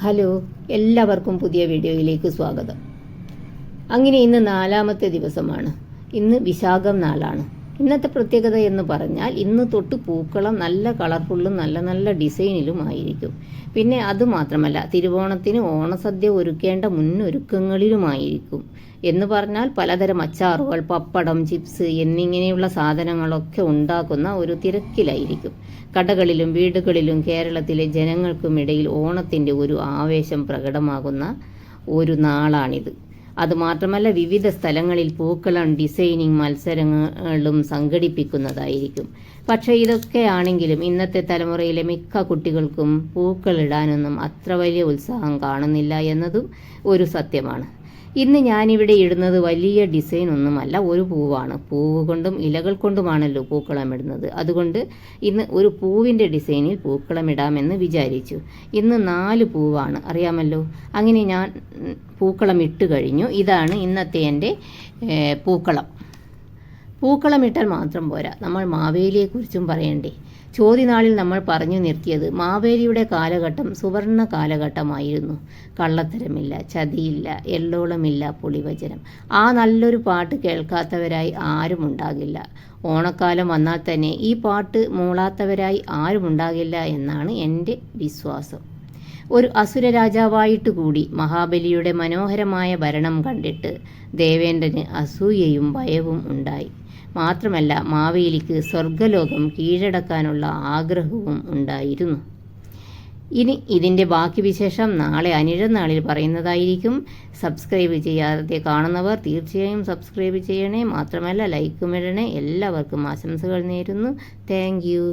Hello, എല്ലാവർക്കും പുതിയ വീഡിയോയിലേക്ക് സ്വാഗതം. അങ്ങനെ ഇന്ന് 4ാമത്തെ ദിവസമാണ്. ഇന്ന് വിശാഖം നാളാണ്. ഇന്നത്തെ പ്രത്യേകത എന്ന് പറഞ്ഞാൽ ഇന്ന് തൊട്ട് പൂക്കളം നല്ല കളർഫുള്ളും നല്ല നല്ല ഡിസൈനിലും ആയിരിക്കും. പിന്നെ അതുമാത്രമല്ല, തിരുവോണത്തിന് ഓണസദ്യ ഒരുക്കേണ്ട മുന്നൊരുക്കങ്ങളിലുമായിരിക്കും. എന്ന് പറഞ്ഞാൽ പലതരം അച്ചാറുകൾ, പപ്പടം, ചിപ്സ് എന്നിങ്ങനെയുള്ള സാധനങ്ങളൊക്കെ ഉണ്ടാക്കുന്ന ഒരു തിരക്കിലായിരിക്കും. കടകളിലും വീടുകളിലും കേരളത്തിലെ ജനങ്ങൾക്കുമിടയിൽ ഓണത്തിൻ്റെ ഒരു ആവേശം പ്രകടമാകുന്ന ഒരു നാളാണിത്. അതുമാത്രമല്ല, വിവിധ സ്ഥലങ്ങളിൽ പൂക്കളം ഡിസൈനിങ് മത്സരങ്ങളും സംഘടിപ്പിക്കുന്നതായിരിക്കും. പക്ഷേ ഇതൊക്കെയാണെങ്കിലും ഇന്നത്തെ തലമുറയിലെ മിക്ക കുട്ടികൾക്കും പൂക്കളിടാനൊന്നും അത്ര വലിയ ഉത്സാഹം കാണുന്നില്ല എന്നതും ഒരു സത്യമാണ്. ഇന്ന് ഞാനിവിടെ ഇടുന്നത് വലിയ ഡിസൈൻ ഒന്നുമല്ല, ഒരു പൂവാണ്. പൂവ് കൊണ്ടും ഇലകൾ കൊണ്ടുമാണല്ലോ പൂക്കളം ഇടുന്നത്. അതുകൊണ്ട് ഇന്ന് ഒരു പൂവിൻ്റെ ഡിസൈനിൽ പൂക്കളം ഇടാമെന്ന് വിചാരിച്ചു. ഇന്ന് 4 പൂവാണ്, അറിയാമല്ലോ. അങ്ങനെ ഞാൻ പൂക്കളം ഇട്ട് കഴിഞ്ഞു. ഇതാണ് ഇന്നത്തെ എൻ്റെ പൂക്കളം. പൂക്കളം ഇട്ടാൽ മാത്രം പോരാ, നമ്മൾ മാവേലിയെക്കുറിച്ചും പറയണ്ടേ. ചോദ്യനാളിൽ നമ്മൾ പറഞ്ഞു നിർത്തിയത് മാവേലിയുടെ കാലഘട്ടം സുവർണ കാലഘട്ടമായിരുന്നു. കള്ളത്തരമില്ല, ചതിയില്ല, എള്ളോളമില്ല, പുളിവചനം. ആ നല്ലൊരു പാട്ട് കേൾക്കാത്തവരായി ആരും ഉണ്ടാകില്ല. ഓണക്കാലം വന്നാൽ തന്നെ ഈ പാട്ട് മൂളാത്തവരായി ആരും ഉണ്ടാകില്ല എന്നാണ് എൻ്റെ വിശ്വാസം. ഒരു അസുര രാജാവായിട്ട് കൂടി മഹാബലിയുടെ മനോഹരമായ ഭരണം കണ്ടിട്ട് ദേവേന്ദ്രന് അസൂയയും ഭയവും ഉണ്ടായി. മാത്രമല്ല, മാവേലിക്ക് സ്വർഗലോകം കീഴടക്കാനുള്ള ആഗ്രഹവും ഉണ്ടായിരുന്നു. ഇനി ഇതിൻ്റെ ബാക്കി വിശേഷം നാളെ അനിഴനാളിൽ പറയുന്നതായിരിക്കും. സബ്സ്ക്രൈബ് ചെയ്യാതെ കാണുന്നവർ തീർച്ചയായും സബ്സ്ക്രൈബ് ചെയ്യണേ. മാത്രമല്ല, ലൈക്കും ഇടണേ. എല്ലാവർക്കും ആശംസകൾ നേരുന്നു. Thank you.